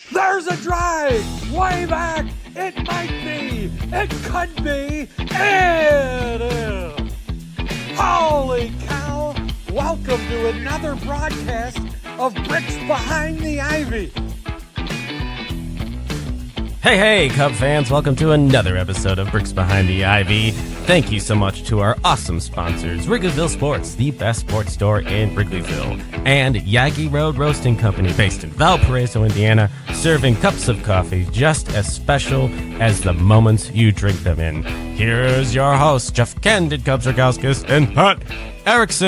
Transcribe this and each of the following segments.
There's a drive way back. It might be. It could be. It is. Holy cow. Welcome to another broadcast of Bricks Behind the Ivy. Hey, Cub fans, welcome to another episode of Bricks Behind the Ivy. Thank you so much to our awesome sponsors, Wrigleyville Sports, the best sports store in Wrigleyville, and Yaggy Road Roasting Company, based in Valparaiso, Indiana, serving cups of coffee just as special as the moments you drink them in. Here's your host, Jeff Candid Cubs Rogowskis and Pat Erickson.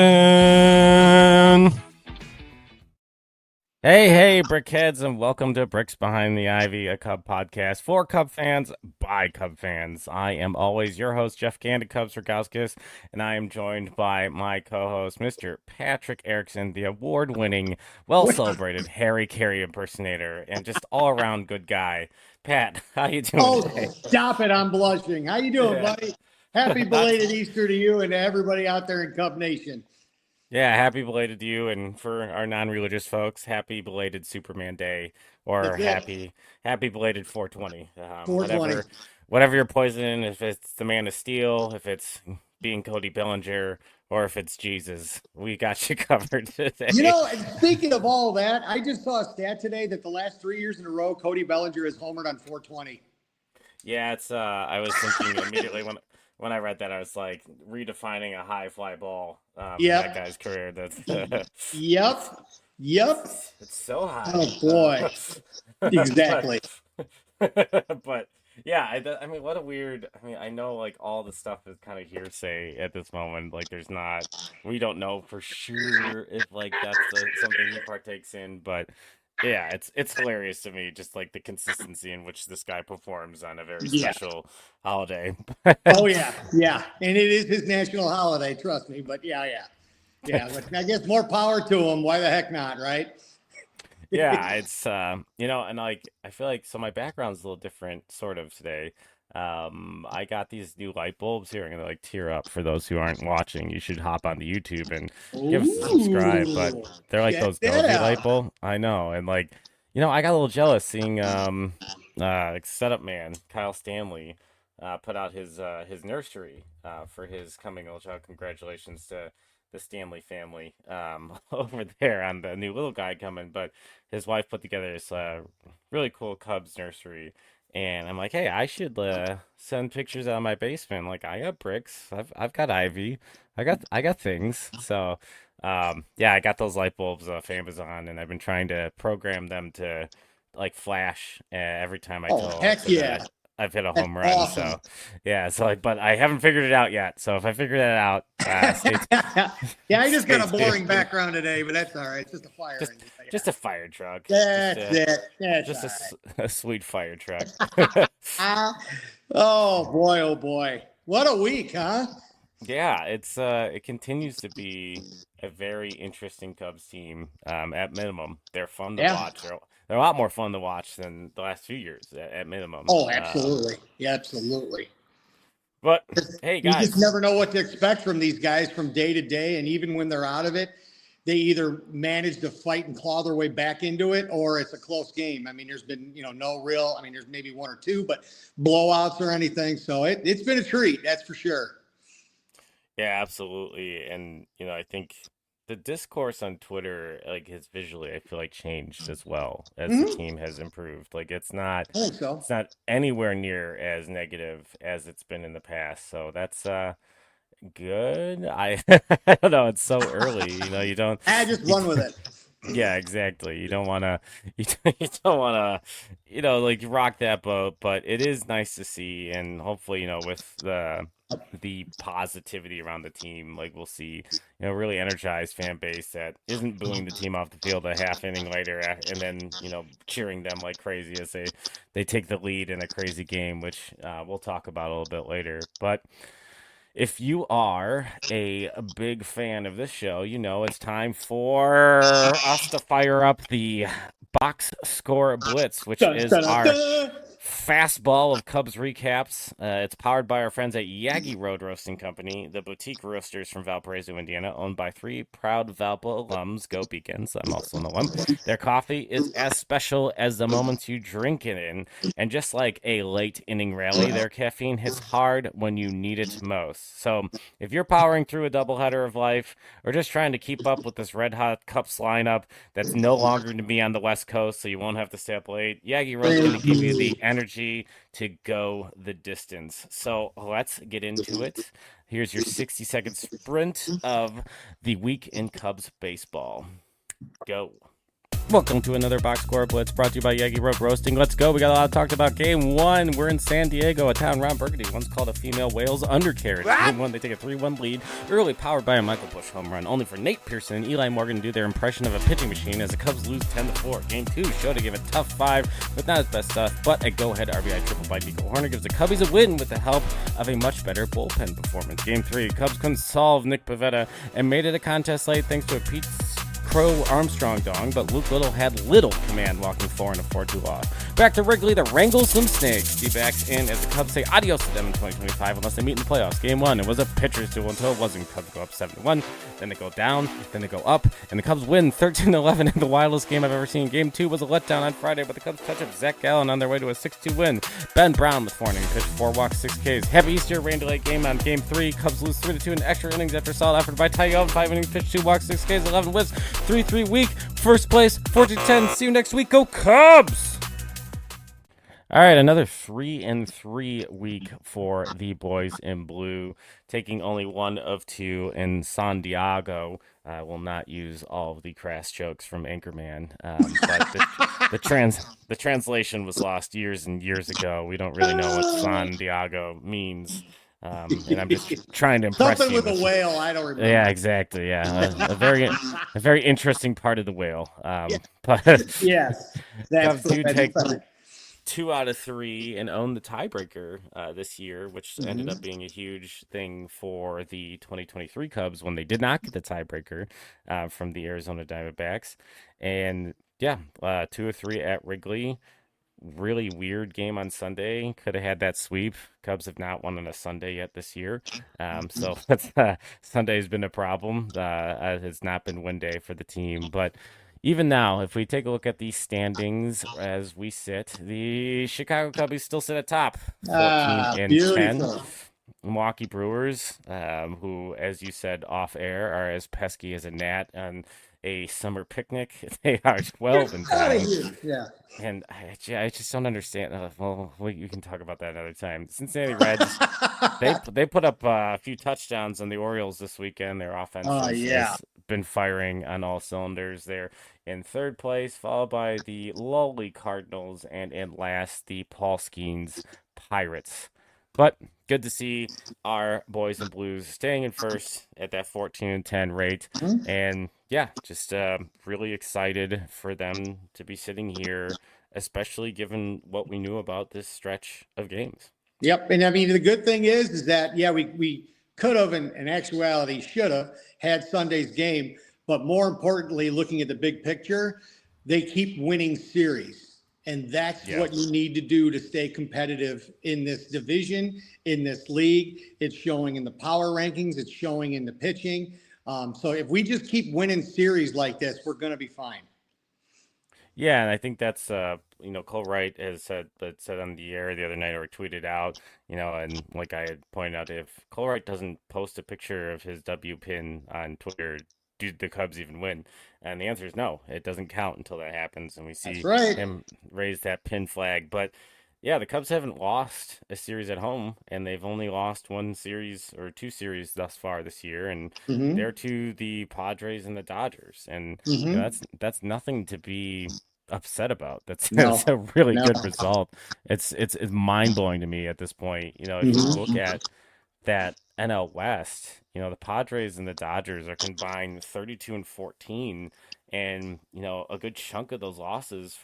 Hey, Brickheads, and welcome to Bricks Behind the Ivy, a Cub podcast for Cub fans by Cub fans. I am always your host, Jeff Candid Cubs Rogowskis, and I am joined by my co-host, Mr. Patrick Erickson, the award-winning, well-celebrated Harry Carey impersonator, and just all-around good guy. Pat, how you doing today? Stop it, I'm blushing. How you doing, buddy? Happy belated Easter to you and to everybody out there in Cub Nation. Yeah, happy belated to you, and for our non-religious folks, happy belated Superman Day, or happy belated 420. 420. Whatever you're poisoning, if it's the Man of Steel, if it's being Cody Bellinger, or if it's Jesus, we got you covered today. You know, speaking of all that, I just saw a stat today that the last 3 years in a row, Cody Bellinger has homered on 420. Yeah, it's. I was thinking immediately when I read that, I was like redefining a high fly ball. In that guy's career. That's Yep. It's so high. Oh boy. Exactly. But yeah, I mean, what a weird. I mean, I know like all the stuff is kind of hearsay at this moment. Like, we don't know for sure if like that's something he partakes in, but. Yeah, it's hilarious to me, just like the consistency in which this guy performs on a very special holiday. Oh yeah, and it is his national holiday, trust me. But yeah. But I guess more power to him. Why the heck not, right? Yeah, it's and like I feel like my background's a little different, sort of today. I got these new light bulbs here. I'm gonna like tear up for those who aren't watching. You should hop on the YouTube and give us a subscribe. But they're like those Goldie light bulb. I know, and like I got a little jealous seeing setup man Kyle Stanley put out his nursery for his coming old child. Congratulations to the Stanley family over there on the new little guy coming. But his wife put together this really cool Cubs nursery. And I'm like, hey, I should send pictures out of my basement. Like, I got bricks, I've got ivy, I got things. So, I got those light bulbs off Amazon, and I've been trying to program them to like flash every time I go. Heck yeah! I've hit a home run. Awesome. But I haven't figured it out yet. So if I figure that out, I just got a boring background today, but that's all right. It's just a fire engine. Just a fire truck. That's it. A sweet fire truck. Oh boy. What a week, huh? Yeah, it continues to be a very interesting Cubs team. At minimum, they're fun to watch. They're a lot more fun to watch than the last few years. At minimum. Oh, absolutely. Absolutely. But hey, guys, you just never know what to expect from these guys from day to day, and even when they're out of it, they either manage to fight and claw their way back into it, or it's a close game. I mean, there's been no real. I mean, there's maybe one or two, but blowouts or anything. So it's been a treat, that's for sure. Yeah, absolutely. And, I think the discourse on Twitter, like, has visually, I feel like, changed as well as the team has improved. Like, it's not anywhere near as negative as it's been in the past. So that's good. I don't know. It's so early. You don't. I just run with it. Yeah, exactly. You don't want to, like rock that boat, but it is nice to see, and hopefully, with the positivity around the team, like we'll see, really energized fan base that isn't booing the team off the field a half inning later, and then cheering them like crazy as they take the lead in a crazy game, which we'll talk about a little bit later, but. If you are a big fan of this show, it's time for us to fire up the box score blitz, which is our fastball of Cubs recaps. It's powered by our friends at Yaggy Road Roasting Company, the boutique roasters from Valparaiso, Indiana, owned by 3 proud Valpo alums. Go Beacons! I'm also an alum. Their coffee is as special as the moments you drink it in, and just like a late inning rally, their caffeine hits hard when you need it most. So if you're powering through a doubleheader of life, or just trying to keep up with this red hot Cups lineup that's no longer going to be on the West Coast, so you won't have to stay up late, Yagi Road's going to give you the energy to go the distance. So let's get into it. Here's your 60-second sprint of the week in Cubs baseball. Go. Welcome to another Box Score Blitz brought to you by Yaggy Road Roasting. Let's go. We got a lot talked about. Game 1, we're in San Diego, a town Ron Burgundy once called a female whale's undercarriage. Game 1, they take a 3-1 lead, early powered by a Michael Busch home run, only for Nate Pearson and Eli Morgan to do their impression of a pitching machine as the Cubs lose 10-4. Game 2, Showdown gave a tough 5 with not his best stuff, but a go-ahead RBI triple by Nico Horner gives the Cubbies a win with the help of a much better bullpen performance. Game 3, Cubs couldn't solve Nick Pivetta and made it a contest late thanks to a Pete Crow Armstrong dong, but Luke Little had little command walking 4 in a 4-2 loss. Back to Wrigley to wrangle some snakes. D-backs in as the Cubs say adios to them in 2025 unless they meet in the playoffs. Game 1, it was a pitcher's duel until it wasn't. Cubs go up 7-1, then they go down, then they go up, and the Cubs win 13-11 in the wildest game I've ever seen. Game 2 was a letdown on Friday, but the Cubs touch up Zach Gallen on their way to a 6-2 win. Ben Brown with 4 innings pitched, 4 walks, 6 Ks. Happy Easter, rain delay game on Game 3. Cubs lose 3-2 in extra innings after solid effort by Ty Young. 5 innings pitched, 2 walks, 6 Ks, 11 whiffs, 3-3 week. First place, 14-10. See you next week. Go Cubs! All right, another 3-3 week for the boys in blue, taking only 1 of 2 in San Diego. I will not use all of the crass jokes from Anchorman, but the translation was lost years and years ago. We don't really know what San Diego means. And I'm just trying to impress Something you. with a whale, I don't remember. Yeah, exactly. Yeah, a very interesting part of the whale. But yes, that's Cubs do take 2 out of 3 and own the tiebreaker this year, which ended up being a huge thing for the 2023 Cubs when they did not get the tiebreaker from the Arizona Diamondbacks. And yeah, 2 or 3 at Wrigley. Really weird game on Sunday. Could have had that sweep. Cubs have not won on a Sunday yet this year. So that's, Sunday's been a problem. It's not been win day for the team. But even now, if we take a look at the standings as we sit, the Chicago Cubbies still sit at top, 14-10. Milwaukee Brewers, who, as you said off air, are as pesky as a gnat on a summer picnic. They are 12-10. Yeah. And I just don't understand. Well, we can talk about that another time. Cincinnati Reds, they put up a few touchdowns on the Orioles this weekend. Their offense has been firing on all cylinders. They're in 3rd place, followed by the lowly Cardinals, and in last, the Paul Skeens Pirates. But good to see our boys in blues staying in first at that 14-10 rate. And yeah, just really excited for them to be sitting here, especially given what we knew about this stretch of games. Yep. And I mean, the good thing is that, yeah, we could have, in actuality, should have had Sunday's game. But more importantly, looking at the big picture, they keep winning series. And that's what you need to do to stay competitive in this division, in this league. It's showing in the power rankings. It's showing in the pitching. So if we just keep winning series like this, we're going to be fine. Yeah, and I think that's Cole Wright has said on the air the other night, or tweeted out, and like I had pointed out, if Cole Wright doesn't post a picture of his W pin on Twitter, do the Cubs even win? And the answer is no. It doesn't count until that happens, and we see him raise that pin flag. But yeah, the Cubs haven't lost a series at home, and they've only lost 1 series or 2 series thus far this year, and they're to the Padres and the Dodgers, and that's nothing to be upset about. That's a really good result. It's mind blowing to me at this point. If you look at that NL West, the Padres and the Dodgers are combined 32-14, and a good chunk of those losses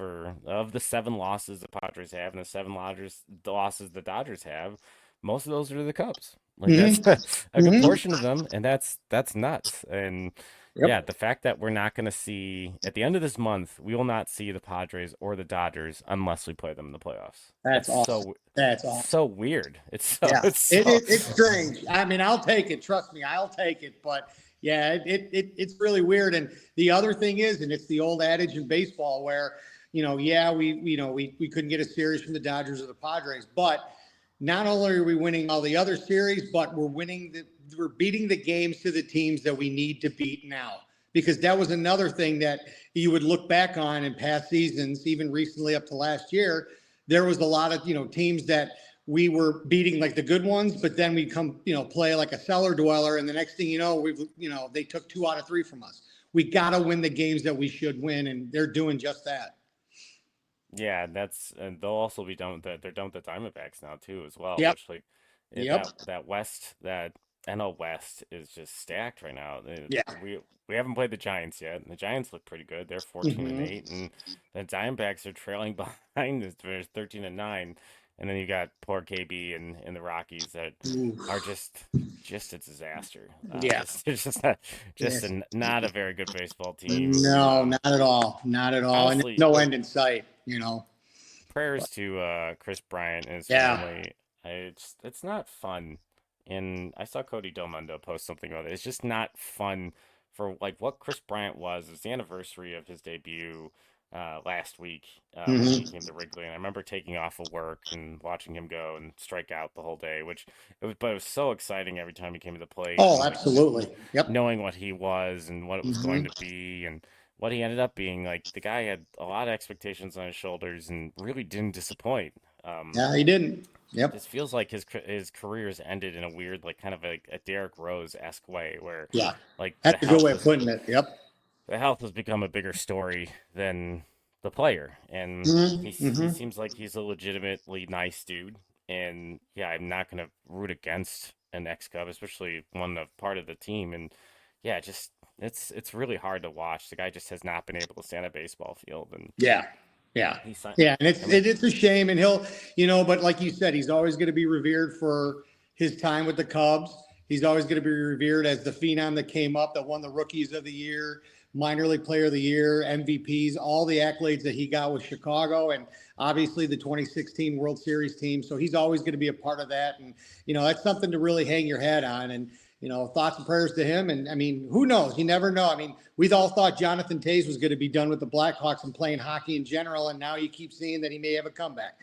of the 7 losses the Padres have and the 7 losses the Dodgers have, most of those are the Cubs. Like that's a good portion of them, and that's nuts. And yeah, Yep. the fact that we're not going to see at the end of this month, we will not see the Padres or the Dodgers unless we play them in the playoffs. That's awesome. That's awesome. So weird. It's so Yeah, it's so it's strange. I mean, I'll take it. Trust me, I'll take it. But yeah, it's really weird. And the other thing is, and it's the old adage in baseball where, yeah, we couldn't get a series from the Dodgers or the Padres, but not only are we winning all the other series, but we're beating the games to the teams that we need to beat now. Because that was another thing that you would look back on in past seasons, even recently up to last year. There was a lot of, teams that we were beating like the good ones, but then we come, play like a cellar dweller. And the next thing you know, they took 2 out of 3 from us. We got to win the games that we should win. And they're doing just that. yeah, and they'll also be done with they're done with the Diamondbacks now too as well. Yep. Which like Yep. that NL West is just stacked right now. Yeah. We haven't played the Giants yet, and the Giants look pretty good. They're 14-8, and the Diamondbacks are trailing behind. They're 13-9, and then you got poor KB and the Rockies that are just a disaster. Yeah. It's just not a very good baseball team. No, not at all. Not at all. Honestly, and no end in sight, Prayers to Chris Bryant and his Yeah. family. It's not fun. And I saw Cody Delmundo post something about it. It's just not fun for like what Chris Bryant was. It's the anniversary of his debut last week when he came to Wrigley, and I remember taking off of work and watching him go and strike out the whole day, but it was so exciting every time he came to the plate. Oh, absolutely. Yep. Knowing what he was and what it was going to be and what he ended up being. Like the guy had a lot of expectations on his shoulders and really didn't disappoint. Yeah, he didn't. Yep. This feels like his career has ended in a weird, like kind of a Derrick Rose-esque way, where like that's a good way of putting it. Yep. The health has become a bigger story than the player, and he seems like he's a legitimately nice dude. And yeah, I'm not going to root against an ex-Cub, especially one of part of the team. And yeah, just it's really hard to watch. The guy just has not been able to stand a baseball field. And yeah, and it's a shame. And he'll, but like you said, he's always going to be revered for his time with the Cubs. He's always going to be revered as the phenom that came up, that won the Rookies of the Year, Minor League Player of the Year, MVPs, all the accolades that he got with Chicago, and obviously the 2016 World Series team. So he's always going to be a part of that. And, that's something to really hang your hat on. And, thoughts and prayers to him. And I mean, who knows? You never know. I mean, we all thought Jonathan Toews was going to be done with the Blackhawks and playing hockey in general. And now you keep seeing that he may have a comeback.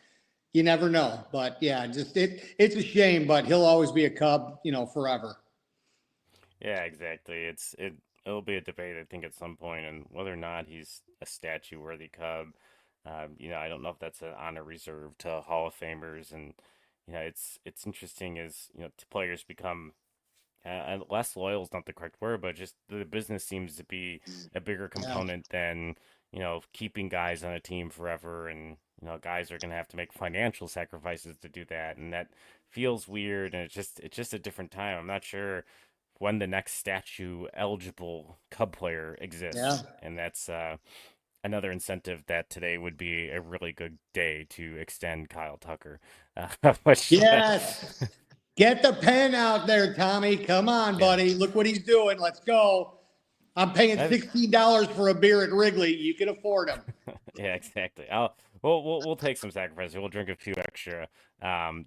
You never know. But yeah, it's a shame, but he'll always be a Cub, forever. Yeah, exactly. It'll be a debate, I think, at some point, and whether or not he's a statue-worthy Cub. I don't know if that's an honor reserved to Hall of Famers, and it's interesting as players become less loyal is not the correct word, but just the business seems to be a bigger component than keeping guys on a team forever, and guys are going to have to make financial sacrifices to do that, and that feels weird, and it's just a different time. I'm not sure when the next statue eligible Cub player exists. And that's another incentive that today would be a really good day to extend Kyle Tucker. Yes. Get the pen out there, Tommy. Come on, buddy. Look what he's doing. Let's go. I'm paying $16 for a beer at Wrigley. You can afford them. Yeah, exactly. We'll take some sacrifices. We'll drink a few extra,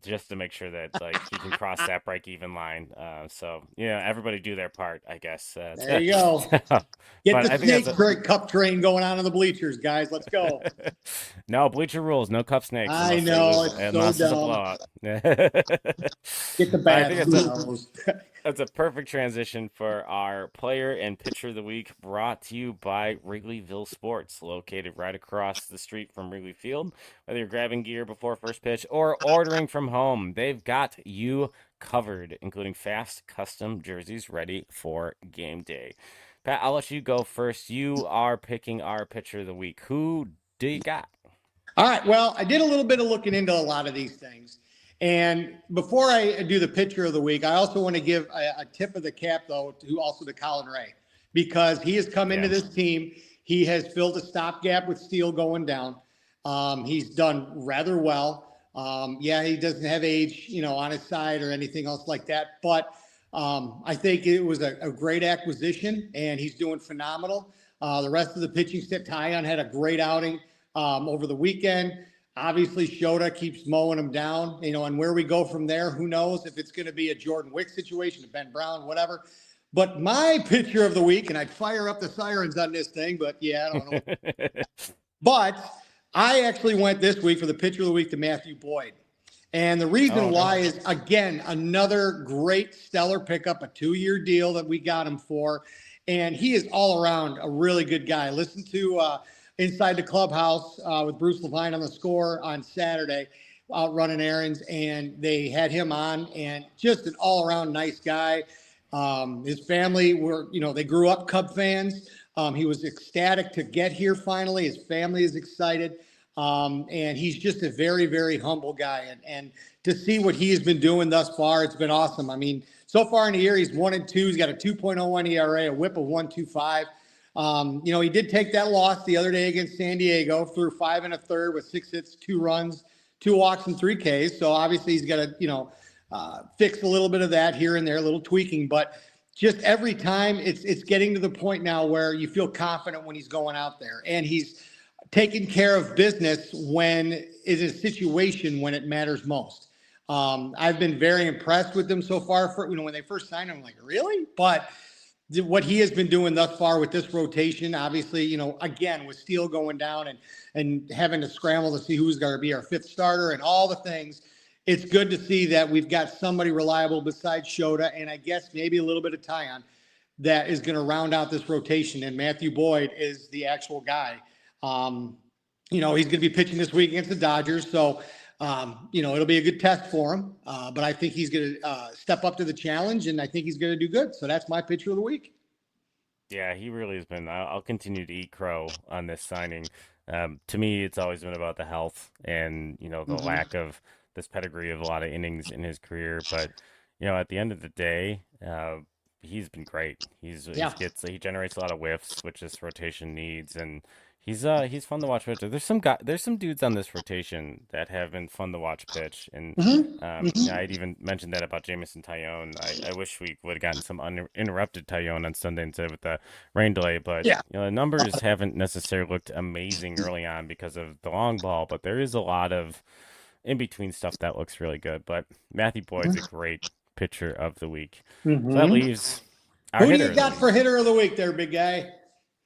just to make sure that he can cross that break-even line. So everybody do their part, I guess. There you go. Get the snake cup train going on in the bleachers, guys. Let's go. No bleacher rules. No cup snakes. I know it's so dumb. Get the bad. That's a perfect transition for our player and pitcher of the week, brought to you by Wrigleyville Sports, located right across the street from Wrigley Field. Whether you're grabbing gear before first pitch or ordering from home, they've got you covered, including fast custom jerseys ready for game day. Pat, I'll let you go first. You are picking our pitcher of the week. Who do you got? All right. Well, I did a little bit of looking into a lot of these things. And before I do the pitcher of the week, I also want to give a tip of the cap, though, to Colin Ray, because he has come into this team. He has filled a stopgap with Steele going down. He's done rather well. Yeah, he doesn't have age, on his side or anything else like that. But I think it was a great acquisition, and he's doing phenomenal. The rest of the pitching staff, Tyon had a great outing over the weekend. Obviously, Shota keeps mowing him down, and where we go from there, who knows if it's going to be a Jordan Wick situation, a Ben Brown, whatever. But my pitcher of the week, and I'd fire up the sirens on this thing, but yeah, I don't know. But I actually went this week for the pitcher of the week to Matthew Boyd. And the reason why is, again, another great stellar pickup, a 2-year deal that we got him for. And he is all around a really good guy. Listen to Inside the Clubhouse with Bruce Levine on The Score on Saturday, out running errands. And they had him on, and just an all around nice guy. His family they grew up Cub fans. He was ecstatic to get here finally. His family is excited. And he's just a very, very humble guy. And to see what he has been doing thus far, it's been awesome. I mean, so far in the year, he's 1-2. He's got a 2.01 ERA, a whip of 1.25. He did take that loss the other day against San Diego, threw 5 1/3 with 6 hits, 2 runs, 2 walks, and 3 Ks. So obviously he's got to, fix a little bit of that here and there, a little tweaking. But just every time it's getting to the point now where you feel confident when he's going out there. And he's taking care of business when is a situation when it matters most. I've been very impressed with them so far. When they first signed him, I'm like, really? But what he has been doing thus far with this rotation, obviously, again, with Steele going down and having to scramble to see who's going to be our 5th starter and all the things, it's good to see that we've got somebody reliable besides Shota, and I guess maybe a little bit of Tyon that is going to round out this rotation. And Matthew Boyd is the actual guy. He's going to be pitching this week against the Dodgers. So, it'll be a good test for him. But I think he's going to step up to the challenge, and I think he's going to do good. So that's my pitcher of the week. Yeah, he really has been. I'll continue to eat crow on this signing. To me, it's always been about the health and, the lack of this pedigree of a lot of innings in his career. But, at the end of the day, he's been great. He generates a lot of whiffs, which this rotation needs, and he's fun to watch pitch. There's some dudes on this rotation that have been fun to watch pitch, and I'd even mentioned that about Jameson Taillon. I wish we would have gotten some uninterrupted Taillon on Sunday instead with the rain delay, but the numbers haven't necessarily looked amazing early on because of the long ball, but there is a lot of in between stuff that looks really good. But Matthew Boyd's a great pitcher of the week. So that leaves our Who do you got for hitter of the week there, big guy?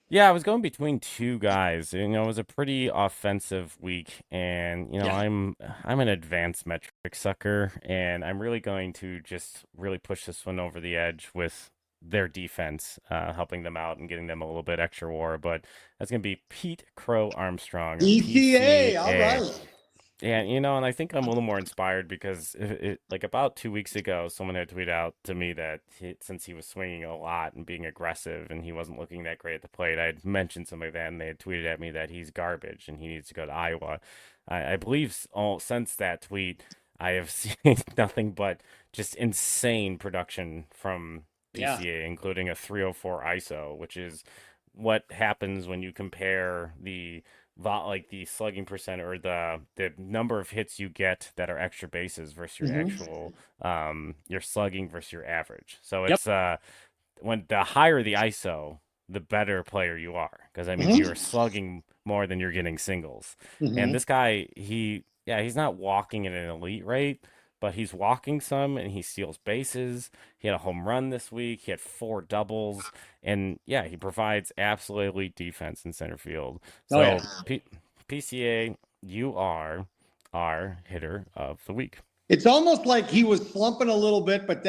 Yeah, I was going between 2 guys. It was a pretty offensive week, and I'm an advanced metric sucker, and I'm really going to just really push this one over the edge with their defense, helping them out and getting them a little bit extra WAR. But that's going to be Pete Crow Armstrong. ECA, all right. Yeah, and I think I'm a little more inspired because like about 2 weeks ago, someone had tweeted out to me that since he was swinging a lot and being aggressive and he wasn't looking that great at the plate, I had mentioned something like that, and they had tweeted at me that he's garbage and he needs to go to Iowa. I believe since that tweet, I have seen nothing but just insane production from PCA, including a 304 ISO, which is what happens when you compare the slugging percent or the number of hits you get that are extra bases versus your actual your slugging versus your average. So it's when the higher the ISO, the better player you are, because you're slugging more than you're getting singles. And this guy, he's not walking at an elite rate, but he's walking some and he steals bases. He had a home run this week. He had 4 doubles. And he provides absolutely defense in center field. So PCA, you are our hitter of the week. It's almost like he was slumping a little bit, but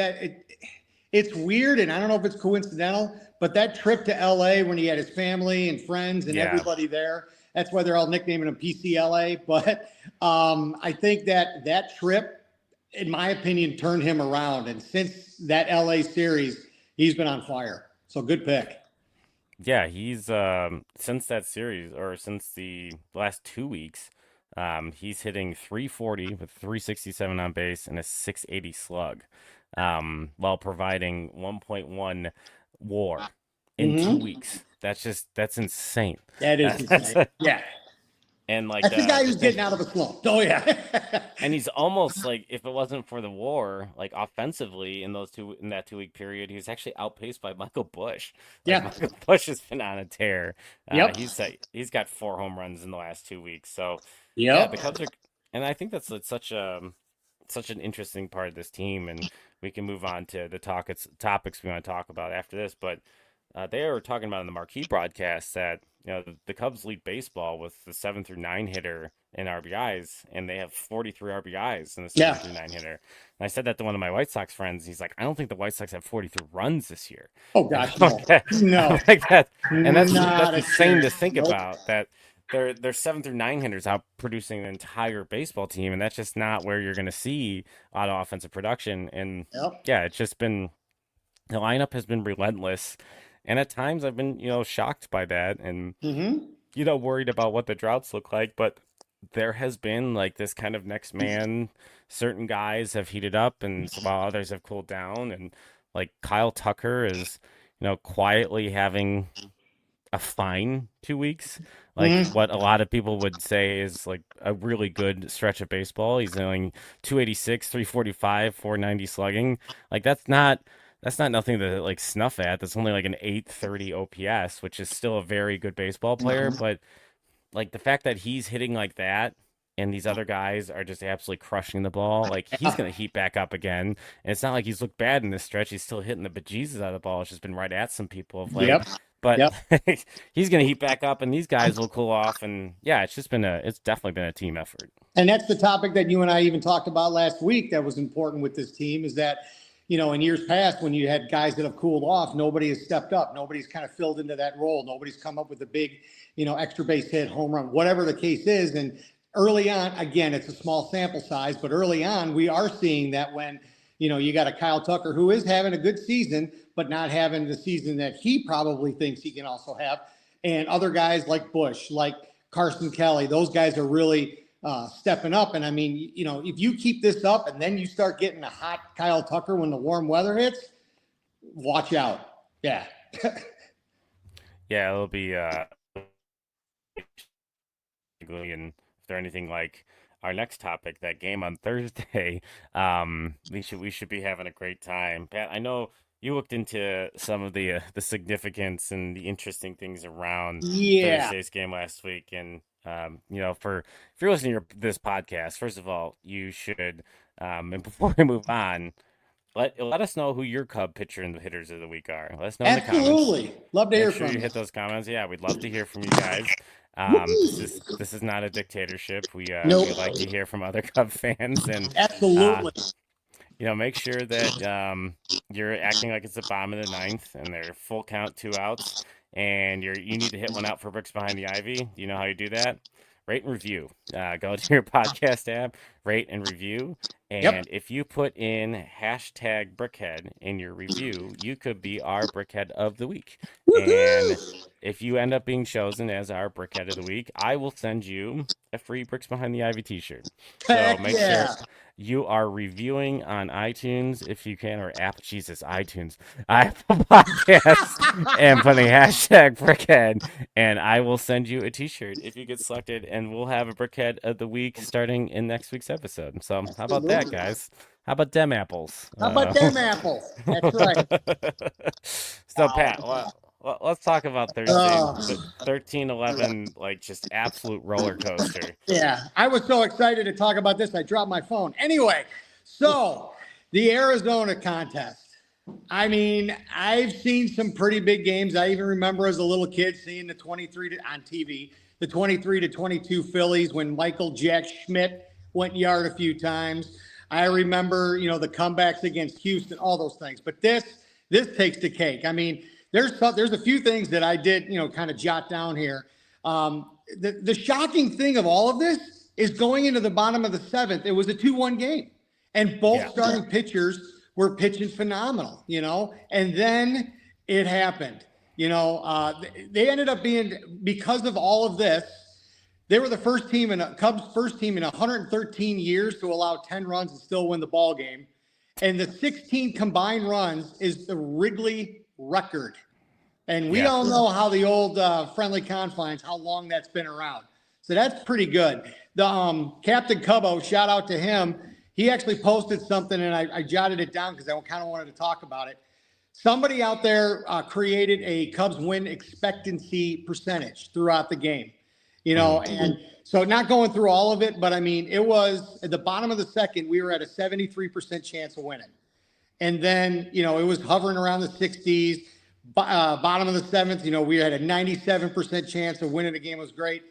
it's weird. And I don't know if it's coincidental, but that trip to LA when he had his family and friends and everybody there, that's why they're all nicknaming him PCLA. But I think that trip, in my opinion, turned him around. And since that LA series, he's been on fire. So good pick. Yeah, he's since that series, or since the last 2 weeks, he's hitting 340 with 367 on base and a 680 slug, while providing 1.1 WAR in 2 weeks. That's insane. That is insane. And like That's the guy who's thing, getting out of a slump. Oh yeah. and he's almost like, if it wasn't for the war, like offensively in that 2 week period, he was actually outpaced by Michael Bush. Like Yeah. Michael Bush has been on a tear. Yep. He's got 4 home runs in the last 2 weeks. So yeah, the Yep. Cubs are, and I think that's like such an interesting part of this team, and we can move on to the topics we want to talk about after this. But they were talking about in the marquee broadcast that the Cubs lead baseball with the 7 through 9 hitter in RBIs, and they have 43 RBIs in the 7 through 9 hitter. And I said that to one of my White Sox friends. He's like, I don't think the White Sox have 43 runs this year. Oh gosh, no. No. Like that, and that's insane to think Nope. about. That they're 7 through 9 hitters out producing the entire baseball team, and that's just not where you're going to see a lot of offensive production. And Yep. yeah, it's just been, the lineup has been relentless. And at times I've been, shocked by that and, worried about what the droughts look like. But there has been like this kind of next man. Certain guys have heated up and while others have cooled down. And like Kyle Tucker is, quietly having a fine 2 weeks. Like what a lot of people would say is like a really good stretch of baseball. He's doing 286, 345, 490 slugging. Like that's not nothing to like snuff at. That's only like an 830 OPS, which is still a very good baseball player. But like the fact that he's hitting like that and these other guys are just absolutely crushing the ball, like he's going to heat back up again. And it's not like he's looked bad in this stretch. He's still hitting the bejesus out of the ball. It's just been right at some people of late. Yep. But Yep. he's going to heat back up and these guys will cool off. And yeah, it's definitely been a team effort. And that's the topic that you and I even talked about last week that was important with this team is that, in years past, when you had guys that have cooled off, nobody has stepped up. Nobody's kind of filled into that role. Nobody's come up with a big, extra base hit, home run, whatever the case is. And early on, again, it's a small sample size, but early on, we are seeing that when, you got a Kyle Tucker who is having a good season, but not having the season that he probably thinks he can also have. And other guys like Bush, like Carson Kelly, those guys are really stepping up. And I mean, if you keep this up and then you start getting a hot Kyle Tucker when the warm weather hits, watch out. Yeah. Yeah, it'll be and if they're anything like our next topic, that game on Thursday, we should be having a great time. Pat, I know you looked into some of the significance and the interesting things around Thursday's game last week, and if you're listening to this podcast, first of all, you should, and before we move on, let us know who your Cub pitcher and the hitters of the week are. Let us know in the comments. Absolutely. Love to hear from you. You hit those comments. Yeah, we'd love to hear from you guys. This is not a dictatorship. We like to hear from other Cub fans, and absolutely. Make sure that you're acting like it's the bottom of the ninth and they're full count, 2 outs, and you need to hit one out for Bricks Behind the Ivy. Do you know how you do that? Rate and review. Go to your podcast app, rate and review. And if you put in hashtag Brickhead in your review, you could be our Brickhead of the week. And if you end up being chosen as our Brickhead of the week, I will send you a free Bricks Behind the Ivy t-shirt. So make sure you are reviewing on iTunes if you can, or iTunes, Apple Podcasts, and putting hashtag Brickhead, and I will send you a t-shirt if you get selected, and we'll have a Brickhead of the week starting in next week's episode. So how about that, guys? How about them apples? How about them apples? That's right. So, Pat, let's talk about Thursday. 13-11, like just absolute roller coaster. Yeah, I was so excited to talk about this, I dropped my phone. Anyway, so the Arizona contest. I mean, I've seen some pretty big games. I even remember as a little kid seeing the 23 on TV, the 23-22 Phillies when Michael Jack Schmidt went yard a few times. I remember, the comebacks against Houston, all those things. But this takes the cake. I mean, there's a few things that I did, kind of jot down here. The shocking thing of all of this is going into the bottom of the 7th, it was a 2-1 game. And both starting pitchers were pitching phenomenal, and then it happened. They ended up being, because of all of this, they were the Cubs' first team in 113 years to allow 10 runs and still win the ball game. And the 16 combined runs is the Wrigley record. And we all know how the old friendly confines, how long that's been around. So that's pretty good. The Captain Cubbo, shout out to him. He actually posted something, and I jotted it down because I kind of wanted to talk about it. Somebody out there created a Cubs win expectancy percentage throughout the game, and so not going through all of it, but I mean, it was at the bottom of the second, we were at a 73% chance of winning. And then, it was hovering around the 60s. Bottom of the seventh, we had a 97% chance of winning the game. It was great.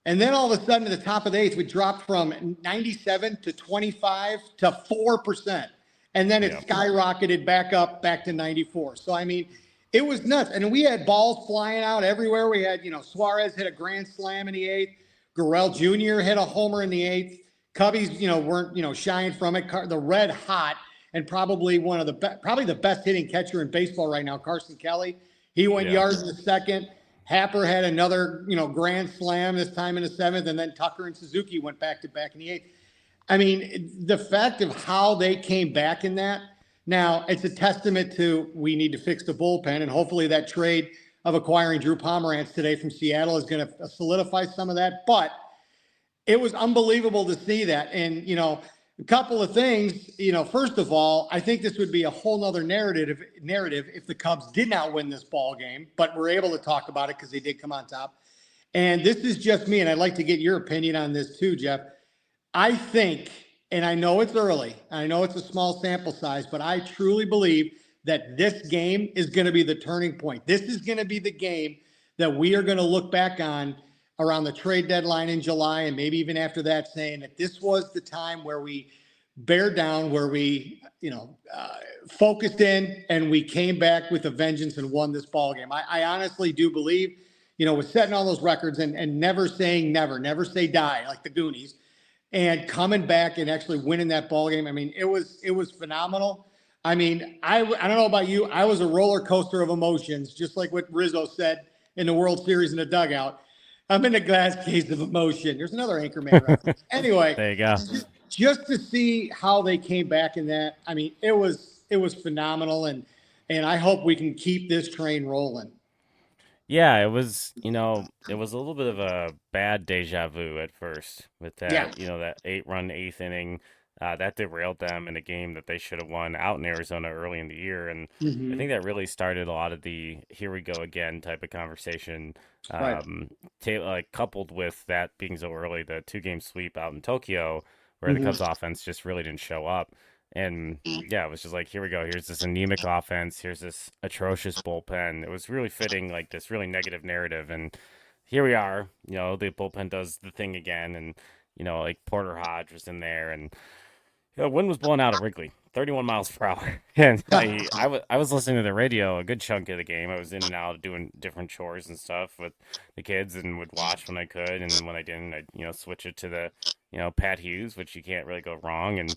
And then all of a sudden, at the top of the eighth, we dropped from 97 to 25 to 4%. And then it skyrocketed back to 94. So, I mean, it was nuts. And we had balls flying out everywhere. We had, Suarez hit a grand slam in the eighth. Gurriel Jr. hit a homer in the eighth. Cubbies, weren't, shying from it. The red hot and probably one of probably the best hitting catcher in baseball right now, Carson Kelly. He went yards in the second. Happer had another, grand slam this time in the seventh, and then Tucker and Suzuki went back-to-back in the eighth. I mean, the fact of how they came back in that, now it's a testament to we need to fix the bullpen, and hopefully that trade of acquiring Drew Pomerantz today from Seattle is going to solidify some of that. But it was unbelievable to see that. And, a couple of things, first of all, I think this would be a whole nother narrative if the Cubs did not win this ball game, but we're able to talk about it because they did come on top. And this is just me, and I'd like to get your opinion on this too, Jeff. I think, and I know it's early, I know it's a small sample size, but I truly believe that this game is going to be the turning point. This is going to be the game that we are going to look back on around the trade deadline in July, and maybe even after that, saying that this was the time where we bear down, where we, focused in, and we came back with a vengeance and won this ball game. I honestly do believe, with setting all those records and never saying never say die, like the Goonies, and coming back and actually winning that ball game. I mean, it was phenomenal. I mean, I don't know about you. I was a roller coaster of emotions, just like what Rizzo said in the World Series in the dugout. I'm in a glass case of emotion. There's another Anchorman reference. Anyway, there you go. Just to see how they came back in that, I mean, it was phenomenal, and I hope we can keep this train rolling. Yeah, it was a little bit of a bad deja vu at first with that, that 8-run eighth inning. That derailed them in a game that they should have won out in Arizona early in the year. And I think that really started a lot of the here we go again type of conversation, coupled with that being so early, the 2-game sweep out in Tokyo where the Cubs offense just really didn't show up. And it was just like, here we go. Here's this anemic offense. Here's this atrocious bullpen. It was really fitting, like this really negative narrative. And here we are, the bullpen does the thing again. And, like Porter Hodge was in there, and wind was blowing out at Wrigley, 31 miles per hour. And I was listening to the radio a good chunk of the game. I was in and out doing different chores and stuff with the kids, and would watch when I could. And when I didn't, I'd, switch it to the, Pat Hughes, which you can't really go wrong. And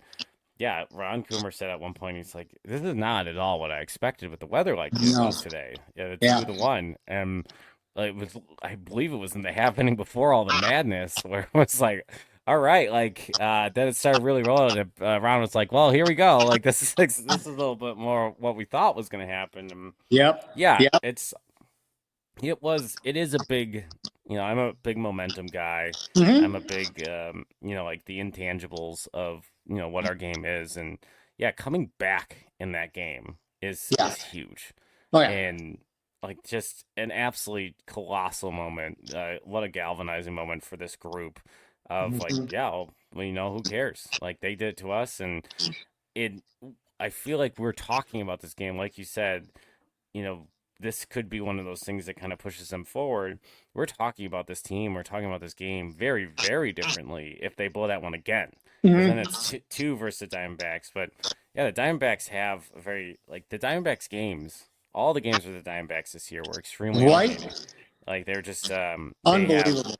yeah, Ron Coomer said at one point, he's like, this is not at all what I expected with the weather like this was today. Yeah, the 2-1. And I believe it was in the half inning before all the madness where it was like, all right, then it started really rolling. And Ron was like, well, here we go. Like, this is a little bit more what we thought was going to happen. And it is a big, I'm a big momentum guy. I'm a big, like the intangibles of, what our game is. And coming back in that game is huge. Oh, yeah. And like just an absolute colossal moment. What a galvanizing moment for this group of who cares? Like, they did it to us. And I feel like we're talking about this game, like you said, this could be one of those things that kind of pushes them forward. We're talking about this team. We're talking about this game very, very differently if they blow that one again. Then it's 2 versus the Diamondbacks. But, the Diamondbacks have the Diamondbacks games, all the games with the Diamondbacks this year were extremely entertaining. Like, they're just unbelievable.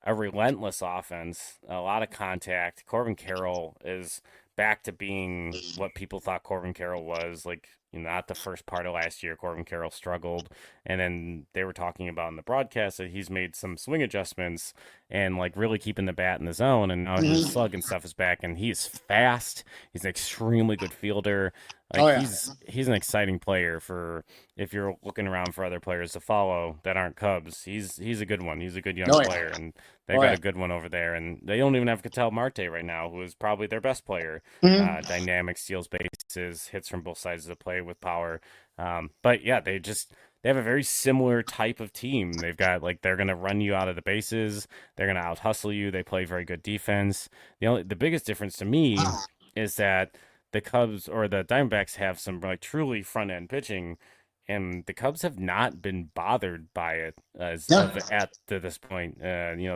A relentless offense, a lot of contact. Corbin Carroll is back to being what people thought Corbin Carroll was. Like, not the first part of last year, Corbin Carroll struggled. And then they were talking about in the broadcast that he's made some swing adjustments and, like, really keeping the bat in the zone. And now his slug and stuff is back, and he's fast. He's an extremely good fielder. Like, he's an exciting player for if you're looking around for other players to follow that aren't Cubs. He's a good one. He's a good young player, and They got a good one over there, and they don't even have Ketel Marte right now, who is probably their best player. Mhm. Dynamic, steals bases, hits from both sides of the play with power. But yeah, they have a very similar type of team. They've got like they're gonna run you out of the bases. They're gonna out hustle you. They play very good defense. The biggest difference to me is that the Cubs or the Diamondbacks have some like truly front end pitching, and the Cubs have not been bothered by it Yeah. at to this point.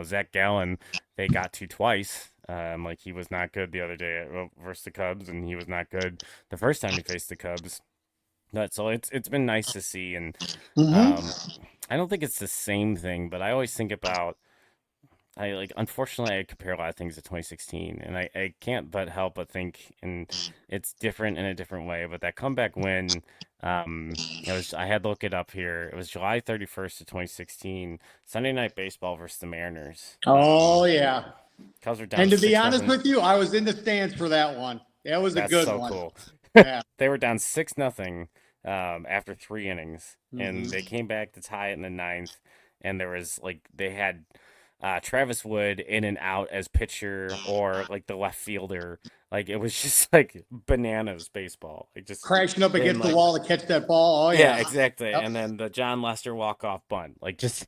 Zach Gallen, they got to twice. Like he was not good the other day versus the Cubs, and he was not good the first time he faced the Cubs. So it's been nice to see, and Hmm. um, I don't think it's the same thing, but I always think about I like unfortunately I compare a lot of things to 2016, and I can't but help but think and it's different in a different way. But that comeback win, I had to look it up here. It was July 31st of 2016, Sunday Night Baseball versus the Mariners. Oh yeah. Cubs were down And to be six honest nothing. with you, I was in the stands for that one. That was a That's good so one. cool. Yeah. They were down 6-0 after 3 innings, and Hmm. they came back to tie it in the ninth. And there was like they had Travis Wood in and out as pitcher or like the left fielder. Like it was just like bananas baseball. Like just Crashing up and against the like wall to catch that ball. Oh yeah, yeah. exactly. Yep. And then the John Lester walk off bunt, like just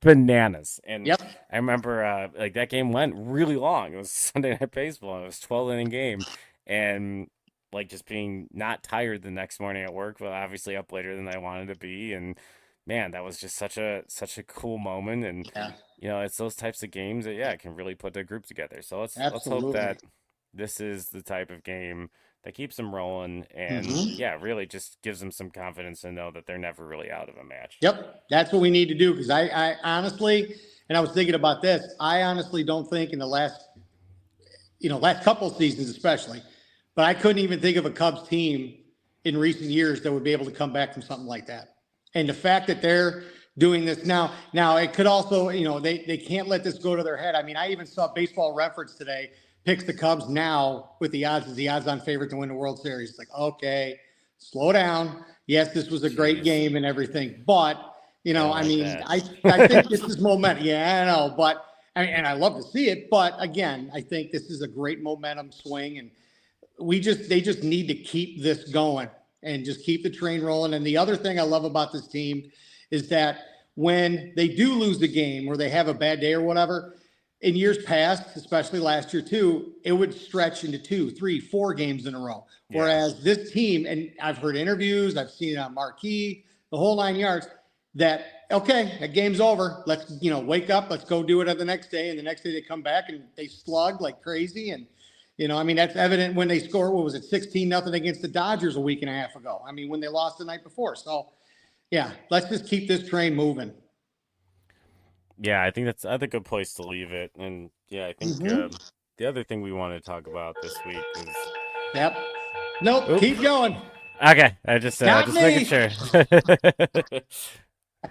bananas. And Yep. I remember like that game went really long. It was Sunday Night Baseball. And it was 12 inning game, and like just being not tired the next morning at work, but obviously up later than I wanted to be. And man, that was just such a cool moment. And Yeah. it's those types of games that yeah can really put the group together. So let's hope Absolutely. that this is the type of game that keeps them rolling and Hmm. yeah, really just gives them some confidence to know that they're never really out of a match. Yep. That's what we need to do because I honestly, and I was thinking about this. I honestly don't think in the last couple of seasons especially, but I couldn't even think of a Cubs team in recent years that would be able to come back from something like that. And the fact that they're doing this now it could also, they can't let this go to their head. I mean, I even saw Baseball Reference today picks the Cubs now with the odds as the odds-on favorite to win the World Series. It's like, okay, slow down. Yes, this was a great Jeez, game and everything, but I don't I like mean, that. I think this is momentum. Yeah, I know, but and I love to see it. But again, I think this is a great momentum swing, and they just need to keep this going and just keep the train rolling. And the other thing I love about this team is that when they do lose the game or they have a bad day or whatever, in years past, especially last year too, it would stretch into 2, 3, 4 games in a row. Yeah. Whereas this team, and I've heard interviews, I've seen it on Marquee, the whole 9 yards, that okay, that game's over. Let's wake up. Let's go do it at the next day. And the next day they come back and they slug like crazy. And I mean that's evident when they score. What was it, 16-0 against the Dodgers a week and a half ago? I mean when they lost the night before. So yeah, let's just keep this train moving. Yeah, I think that's a good place to leave it. And yeah, I think Mm-hmm. the other thing we want to talk about this week is Yep. Nope. oop. Keep going. Okay, I Not just making me. sure.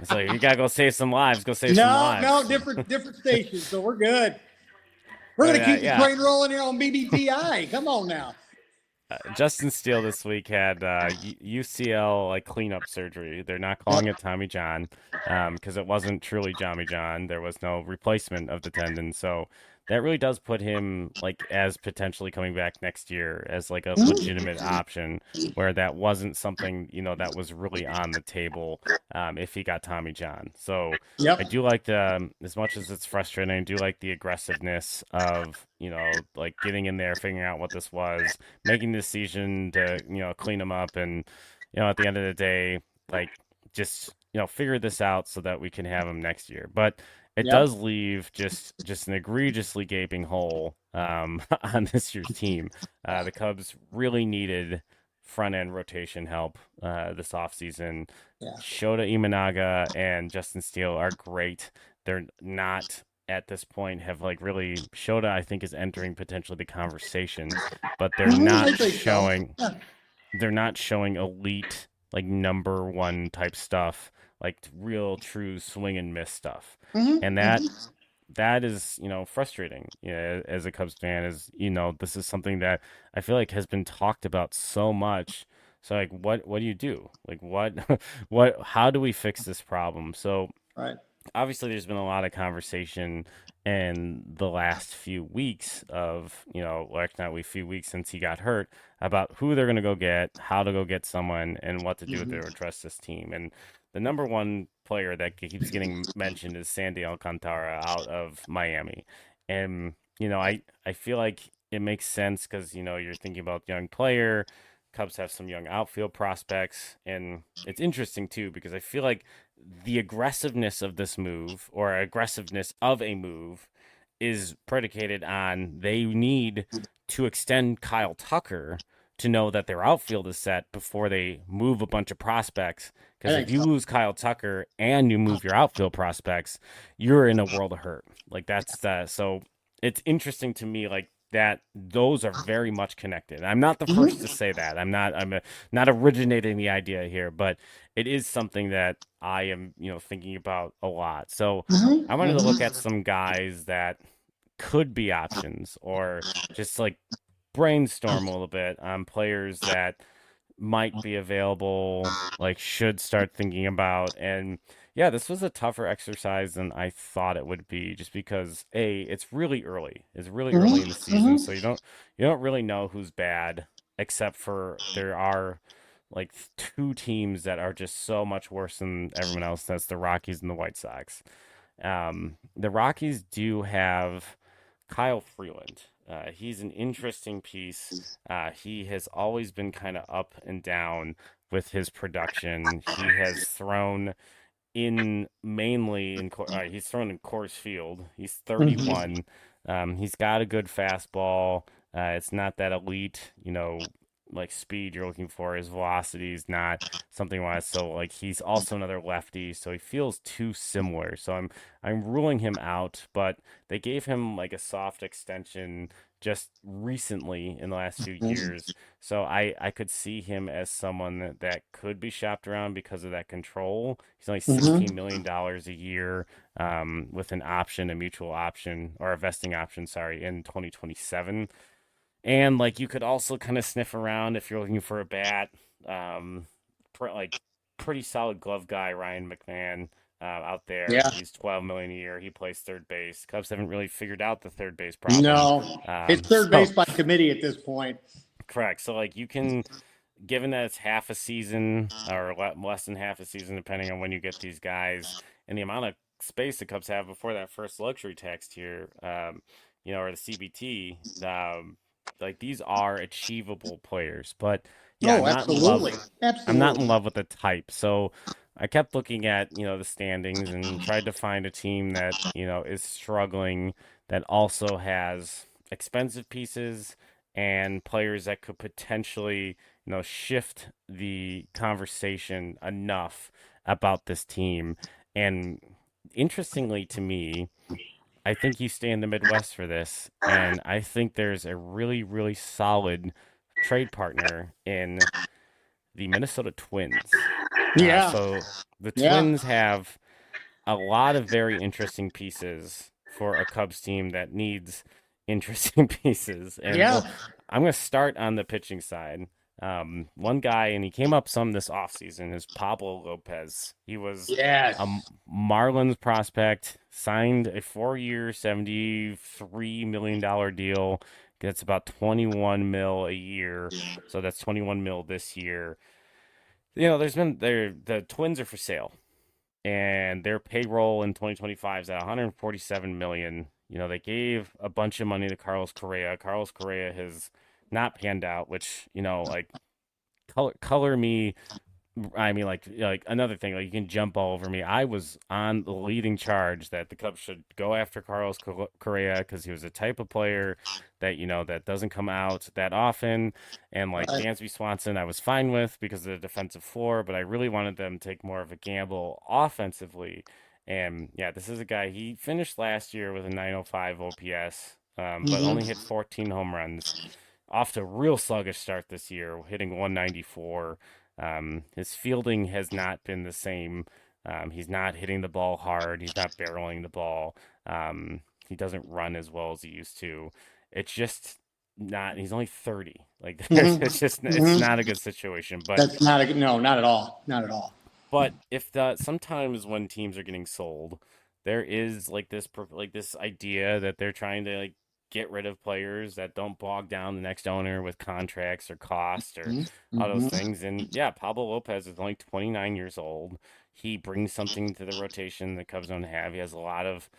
It's like you gotta go save some lives. Go save some No, no, lives. different stations. So we're good. We're But gonna keep the yeah, train rolling here on BBTI. Come on now. Justin Steele this week had UCL like cleanup surgery. They're not Yep. calling it Tommy John because it wasn't truly Tommy John. There was no replacement of the tendon, so that really does put him like as potentially coming back next year as like a legitimate option. Where that wasn't something that was really on the table if he got Tommy John. So I Yep. do like the as much as it's frustrating. I do like the aggressiveness of like getting in there, figuring out what this was, making the decision to clean them up, and at the end of the day, like just figure this out so that we can have them next year. But it Yep. does leave just an egregiously gaping hole on this year's team. The Cubs really needed front end rotation help this offseason. Yeah. Shota Imanaga and Justin Steele are great. They're not at this point have like really Shota I think is entering potentially the conversation, but I think so. Yeah. they're not showing elite like number one type stuff, like real true swing and miss stuff. And Mm-hmm. that is frustrating as a Cubs fan. Is this is something that I feel like has been talked about so much. So like what do you do, like what what how do we fix this problem? So Right. obviously there's been a lot of conversation in the last few weeks of, few weeks since he got hurt, about who they're going to go get, how to go get someone, and what to do to address this team. And the number one player that keeps getting mentioned is Sandy Alcantara out of Miami. And, I feel like it makes sense because, you're thinking about young player. Cubs have some young outfield prospects. And it's interesting, too, because I feel like the aggressiveness of this move or aggressiveness of a move is predicated on they need to extend Kyle Tucker to know that their outfield is set before they move a bunch of prospects. Because if you lose Kyle Tucker and you move your outfield prospects, you're in a world of hurt. Like so it's interesting to me, like that those are very much connected. I'm not the first to say that. Not originating the idea here, but it is something that I am, thinking about a lot. So I wanted to look at some guys that could be options or just like brainstorm a little bit on players that might be available, like should start thinking about. And yeah, this was a tougher exercise than I thought it would be, just because it's really early. It's really early in the season, so you don't really know who's bad, except for there are like two teams that are just so much worse than everyone else. That's the Rockies and the White Sox. The Rockies do have Kyle Freeland. He's an interesting piece. He has always been kind of up and down with his production. He has thrown he's thrown in Coors Field. He's 31. He's got a good fastball. It's not that elite, like speed you're looking for. His velocity is not something wise. So like he's also another lefty, so he feels too similar. So I'm ruling him out, but they gave him like a soft extension just recently in the last few years. So I could see him as someone that could be shopped around because of that control. He's only $16 million a year, with an option, a mutual option, or a vesting option, sorry, in 2027. And like you could also kind of sniff around if you're looking for a bat. Like pretty solid glove guy, Ryan McMahon, out there. Yeah. He's 12 million a year. He plays third base. Cubs haven't really figured out the third base problem. No, it's third base by committee at this point. Correct. So like you can, given that it's half a season or less than half a season, depending on when you get these guys, and the amount of space the Cubs have before that first luxury tax tier, or the CBT, like these are achievable players. But yeah, absolutely. I'm not in love with the type. So I kept looking at, the standings and tried to find a team that, is struggling, that also has expensive pieces and players that could potentially, shift the conversation enough about this team. And interestingly to me, I think you stay in the Midwest for this, and I think there's a really, really solid trade partner in the Minnesota Twins. Yeah. So the Twins have a lot of very interesting pieces for a Cubs team that needs interesting pieces. And I'm going to start on the pitching side. One guy, and he came up some this offseason, is Pablo Lopez. He was a Marlins prospect, signed a 4-year, $73 million deal. Gets about 21 mil a year. So that's 21 mil this year. The Twins are for sale, and their payroll in 2025 is at 147 million. They gave a bunch of money to Carlos Correa. Carlos Correa has not panned out, which, like color me. I mean, like another thing, like you can jump all over me. I was on the leading charge that the Cubs should go after Carlos Correa because he was a type of player that, that doesn't come out that often. And like Dansby Swanson, I was fine with because of the defensive floor, but I really wanted them to take more of a gamble offensively. And yeah, this is a guy, he finished last year with a 905 OPS, but only hit 14 home runs. Off to a real sluggish start this year, hitting 194. His fielding has not been the same. He's not hitting the ball hard. He's not barreling the ball. He doesn't run as well as he used to. It's just not. He's only 30. Like it's not a good situation. But that's not at all. Not at all. But if sometimes when teams are getting sold, there is like this idea that they're trying to like get rid of players that don't bog down the next owner with contracts or cost or all those Mm-hmm. things. And yeah, Pablo Lopez is only 29 years old. He brings something to the rotation the Cubs don't have. He has a lot of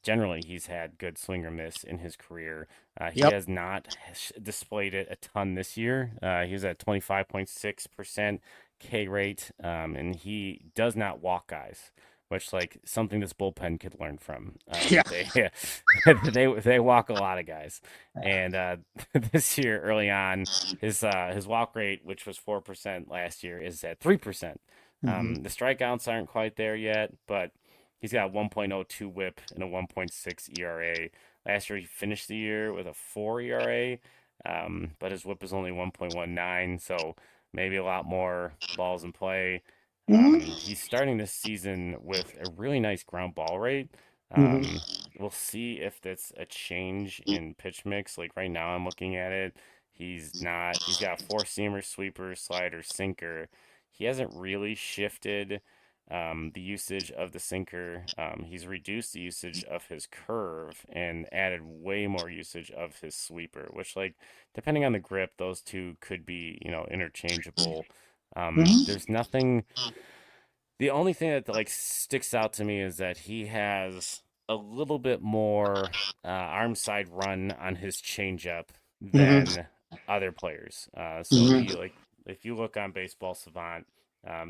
generally, he's had good swing or miss in his career. He Yep. has not displayed it a ton this year. He was at 25.6% K rate, and he does not walk guys, which like something this bullpen could learn from. Yeah. They walk a lot of guys, and this year early on, his walk rate, which was 4% last year, is at 3%. Mm-hmm. The strikeouts aren't quite there yet, but he's got a 1.02 WHIP and a 1.6 ERA. Last year he finished the year with a 4 ERA, but his WHIP is only 1.19, so maybe a lot more balls in play. Mm-hmm. He's starting this season with a really nice ground ball rate. Mm-hmm. We'll see if that's a change in pitch mix. Like right now, I'm looking at it. He's not, he's got four seamer, sweeper, slider, sinker. He hasn't really shifted the usage of the sinker. He's reduced the usage of his curve and added way more usage of his sweeper, which, like, depending on the grip, those two could be, interchangeable. Mm-hmm. There's nothing. The only thing that like sticks out to me is that he has a little bit more arm side run on his changeup Mm-hmm. than other players. So Mm-hmm. he like if you look on Baseball Savant,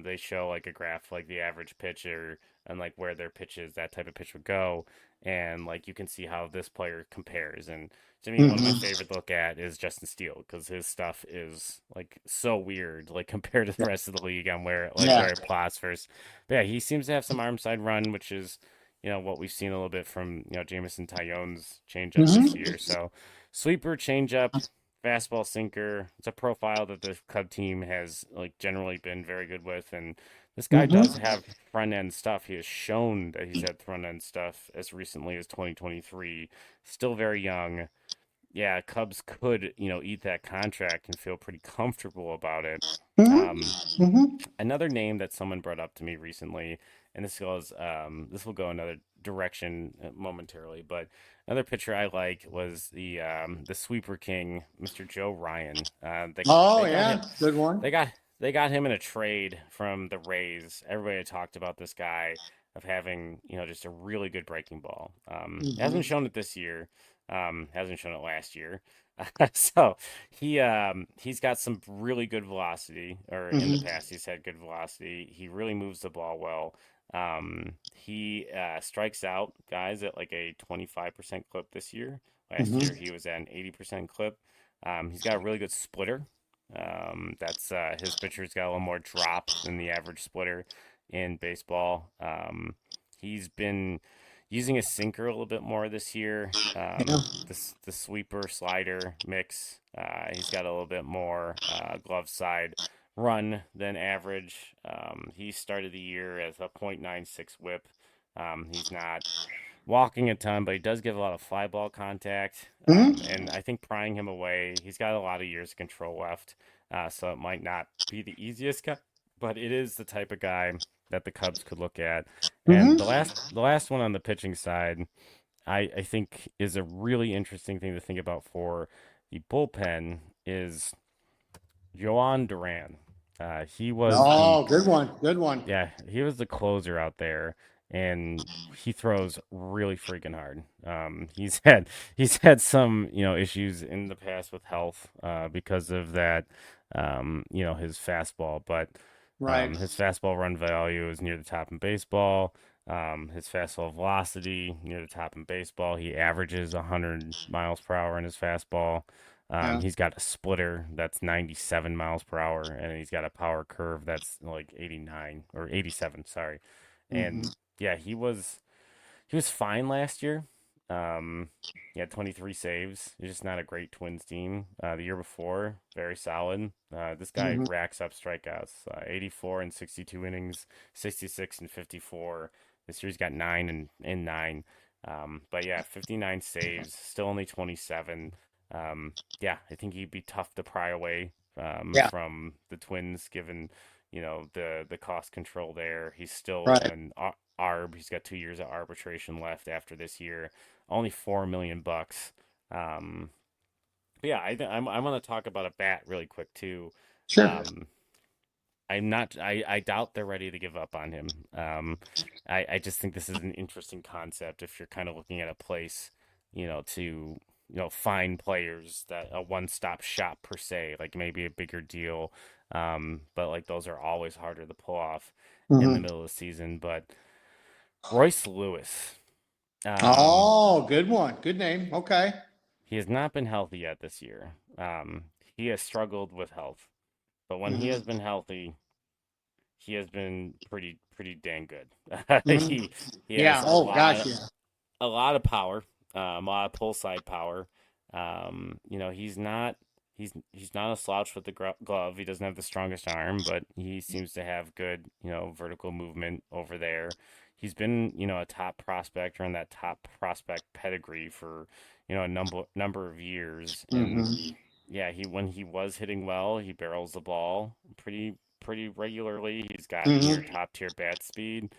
they show like a graph like the average pitcher and like where their pitches that type of pitch would go, and like you can see how this player compares. And to me, one of my Mm-hmm. favorite to look at is Justin Steele because his stuff is like so weird, like compared to the rest of the league on Yeah. where it plots first. But yeah, he seems to have some arm side run, which is what we've seen a little bit from Jameson Tyon's changeup this Mm-hmm. year. So sweeper, changeup, fastball, sinker. It's a profile that the Cub team has like generally been very good with, and this guy does Mm-hmm. have front end stuff. He has shown that he's had front end stuff as recently as 2023. Still very young. Yeah, Cubs could, eat that contract and feel pretty comfortable about it. Um, Mm-hmm. Another name that someone brought up to me recently, and this will go another direction momentarily, but another pitcher I like was the sweeper king, Mr. Joe Ryan. Oh They got yeah, him, good one. they got they got him in a trade from the Rays. Everybody had talked about this guy of having, just a really good breaking ball. Hasn't Mm-hmm. shown it this year. Hasn't shown it last year. So he's got some really good velocity, or in the Mm-hmm. past he's had good velocity. He really moves the ball well. He strikes out guys at like a 25% clip this year. Last year Mm-hmm. he was at an 80% clip. He's got a really good splitter. That's his pitcher's got a little more drop than the average splitter in baseball. He's been using a sinker a little bit more this year. Yeah. The sweeper slider mix. He's got a little bit more glove side run than average. He started the year as a .96 whip. He's not walking a ton, but he does get a lot of fly ball contact. Mm-hmm. And I think prying him away, he's got a lot of years of control left. So it might not be the easiest guy, but it is the type of guy that the Cubs could look at. And the Mm-hmm. last one on the pitching side, I think is a really interesting thing to think about for the bullpen is Joan Duran. He was the Oh, good one. Good one. Yeah, he was the closer out there, and he throws really freaking hard. He's had some issues in the past with health because of that his fastball, but Right. his fastball run value is near the top in baseball. His fastball velocity near the top in baseball. He averages 100 miles per hour in his fastball. Yeah. He's got a splitter that's 97 miles per hour, and he's got a power curve that's like 89 or 87, sorry. Mm-hmm. And yeah, he was fine last year. He had 23 saves. He's just not a great Twins team. The year before, very solid. This guy Mm-hmm. racks up strikeouts. 84 and 62 innings, 66 and 54. This year he's got 9 and 9. But yeah, 59 saves, still only 27. Yeah, I think he'd be tough to pry away Yeah. from the Twins, given the cost control there. He's still Right. an arb. He's got 2 years of arbitration left after this year. Only $4 million. Um, but yeah, I'm gonna talk about a bat really quick too. Sure. Um, I'm not. I doubt they're ready to give up on him. I just think this is an interesting concept if you're kind of looking at a place, to find players that a one-stop shop per se, like maybe a bigger deal. But like those are always harder to pull off in the Hmm. middle of the season. But Royce Lewis, um, Oh, good one. Good name. Okay. he has not been healthy yet this year. He has struggled with health, but when he has Hmm. been healthy, he has been pretty dang good. Hmm. He Yeah. has Oh, gosh. Yeah. a lot of power, a lot of pull side power. He's not a slouch with the glove. He doesn't have the strongest arm, but he seems to have good vertical movement over there. He's been a top prospect or in that top prospect pedigree for a number of years, and Hmm. yeah, he when he was hitting well, he barrels the ball pretty regularly. He's got near Hmm. top tier bat speed.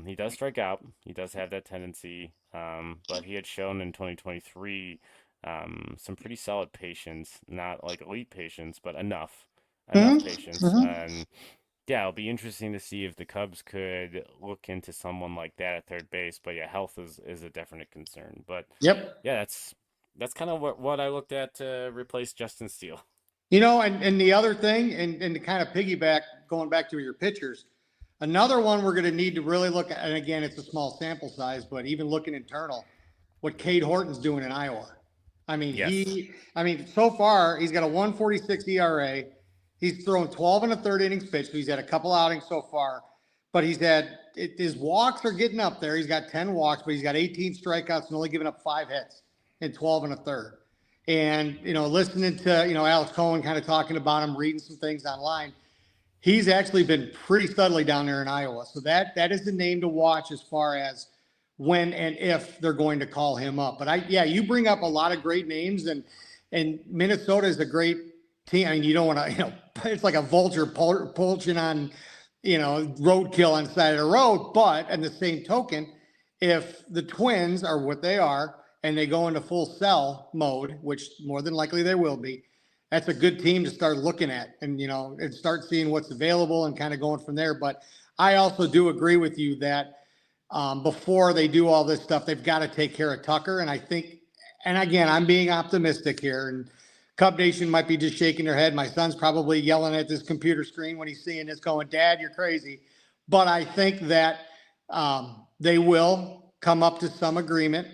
He does strike out. He does have that tendency. But he had shown in 2023 some pretty solid patience, not like elite patience, but enough Hmm. patience. Hmm. And yeah, it'll be interesting to see if the Cubs could look into someone like that at third base. But yeah, health is a definite concern. But Yep. yeah, that's kind of what I looked at to replace Justin Steele. And the other thing, and to kind of piggyback, going back to your pitchers, another one we're going to need to really look at, and again, it's a small sample size, but even looking internal, what Cade Horton's doing in Iowa. Yes. I mean, so far he's got a 146 ERA. He's thrown 12 and a third innings pitched. So he's had a couple outings so far, but his walks are getting up there. He's got 10 walks, but he's got 18 strikeouts and only given up 5 hits in 12 and a third. And, listening to, Alex Cohen kind of talking about him, reading some things online, he's actually been pretty steadily down there in Iowa. So that is the name to watch as far as when and if they're going to call him up. But yeah, you bring up a lot of great names, and Minnesota is a great team. I mean, you don't want to, it's like a vulture poaching on, roadkill on the side of the road. But in the same token, if the Twins are what they are and they go into full sell mode, which more than likely they will be, that's a good team to start looking at and start seeing what's available and kind of going from there. But I also do agree with you that before they do all this stuff, they've got to take care of Tucker. And I think, and again, I'm being optimistic here, and Cub Nation might be just shaking their head. My son's probably yelling at this computer screen when he's seeing this going, Dad, you're crazy. But I think that they will come up to some agreement,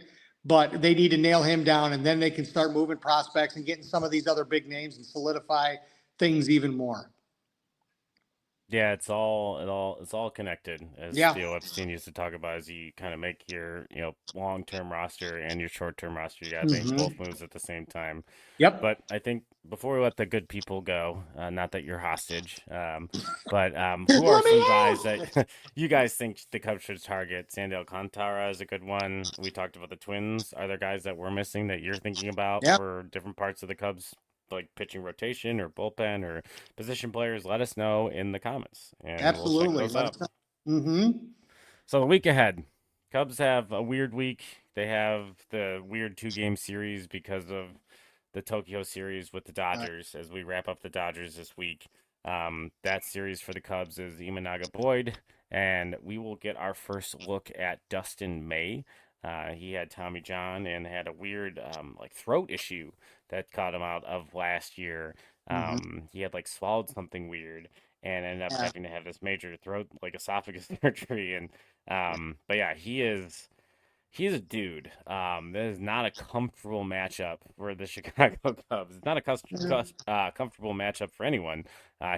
but they need to nail him down, and then they can start moving prospects and getting some of these other big names and solidify things even more. Yeah, it's all connected, as Yeah. Theo Epstein used to talk about. As you kind of make your long-term roster and your short-term roster, you got to make both Mm-hmm. moves at the same time. Yep. But I think before we let the good people go, not that you're hostage, but who are Let me some guys out. that you guys think the Cubs should target? Sandy Alcantara is a good one. We talked about the Twins. Are there guys that we're missing that you're thinking about Yep. for different parts of the Cubs, like pitching rotation or bullpen or position players? Let us know in the comments, and we'll check Absolutely. those Let out. us know. Mm-hmm. So the week ahead, Cubs have a weird week. They have the weird 2-game series because of the Tokyo series with the Dodgers as we wrap up the Dodgers this week. That series for the Cubs is Imanaga Boyd, and we will get our first look at Dustin May. He had Tommy John and had a weird like throat issue that caught him out of last year. Mm-hmm. He had like swallowed something weird and ended up Yeah. having to have this major throat like esophagus surgery. And but yeah, he's a dude. That is not a comfortable matchup for the Chicago Cubs. It's not a comfortable matchup for anyone.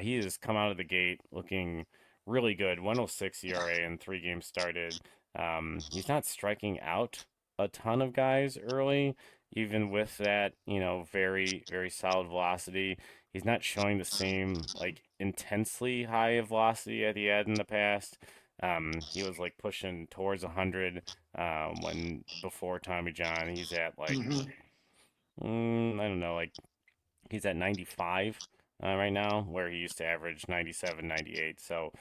He has come out of the gate looking really good. 106 ERA in 3 games started. He's not striking out a ton of guys early, even with that, very, very solid velocity. He's not showing the same like intensely high velocity that he had in the past. He was like pushing towards 100 when before Tommy John. He's at like Mm-hmm. I don't know, like he's at 95 right now, where he used to average 97, 98. So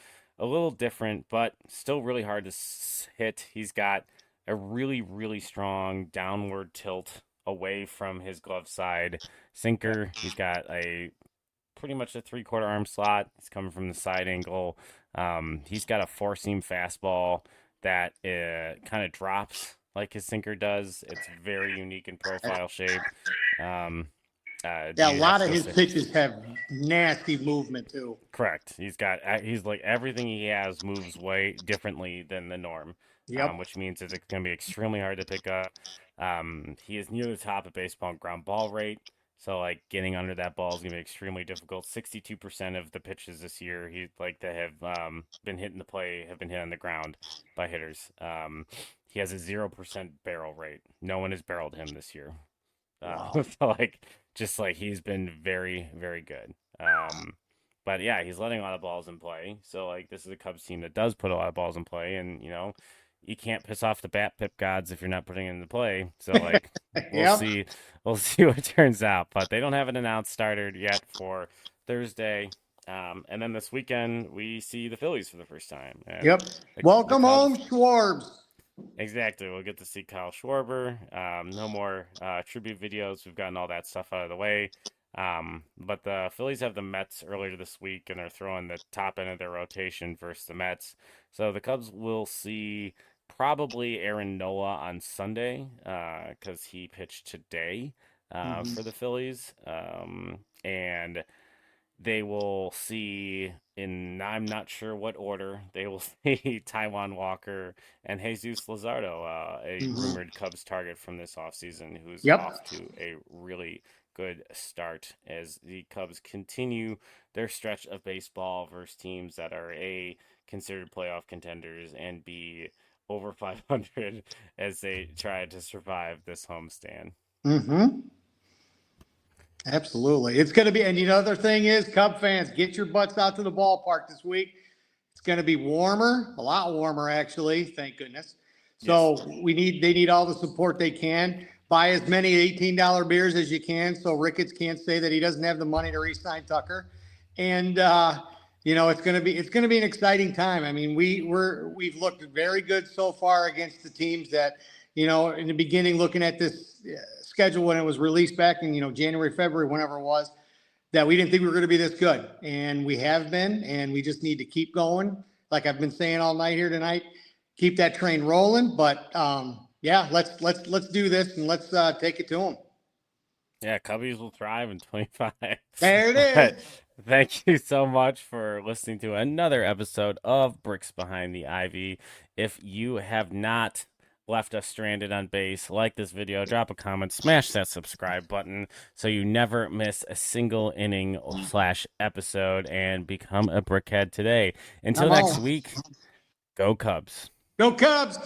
a little different, but still really hard to hit. He's got a really, really strong downward tilt away from his glove side sinker. He's got a pretty much a 3/4 arm slot. He's coming from the side angle. He's got a four seam fastball that kind of drops like his sinker does. It's very unique in profile shape. Yeah, a lot of his pitches have nasty movement too. Correct. He's like everything he has moves way differently than the norm. Yep. Which means it's going to be extremely hard to pick up. He is near the top of baseball and ground ball rate. So like getting under that ball is going to be extremely difficult. 62% of the pitches this year that have been hit in the play have been hit on the ground by hitters. He has a 0% barrel rate. No one has barreled him this year. Wow. So he's been very, very good. But yeah, he's letting a lot of balls in play. So like this is a Cubs team that does put a lot of balls in play, and you can't piss off the bat pip gods if you're not putting it into play. So like we'll see what turns out. But they don't have an announced starter yet for Thursday. And then this weekend we see the Phillies for the first time. And Welcome home, Schwarbs. Exactly. We'll get to see Kyle Schwarber. No more tribute videos. We've gotten all that stuff out of the way. But the Phillies have the Mets earlier this week, and they're throwing the top end of their rotation versus the Mets. So the Cubs will see probably Aaron Nola on Sunday because he pitched today for the Phillies. And they will see, I'm not sure what order, they will see Taijuan Walker and Jesus Luzardo, a rumored Cubs target from this offseason, who's off to a really good start as the Cubs continue their stretch of baseball versus teams that are A, considered playoff contenders, and B, over 500 as they try to survive this homestand. Absolutely. It's going to be, and the other thing is, Cub fans, get your butts out to the ballpark this week. It's going to be warmer, a lot warmer actually, thank goodness. So they need all the support they can. Buy as many $18 beers as you can so Ricketts can't say that he doesn't have the money to re-sign Tucker. And it's going to be an exciting time. I mean, we've looked very good so far against the teams that, in the beginning, looking at this schedule when it was released back in, January, February, whenever it was, that we didn't think we were going to be this good. And we have been, and we just need to keep going. Like I've been saying all night here tonight, keep that train rolling. But let's do this and let's take it to them. Yeah, Cubbies will thrive in 25. There it is. Thank you so much for listening to another episode of Bricks Behind the Ivy. If you have not left us stranded on base, like this video, drop a comment, smash that subscribe button so you never miss a single inning / episode, and become a brickhead today. Until next week, go Cubs. Go Cubs.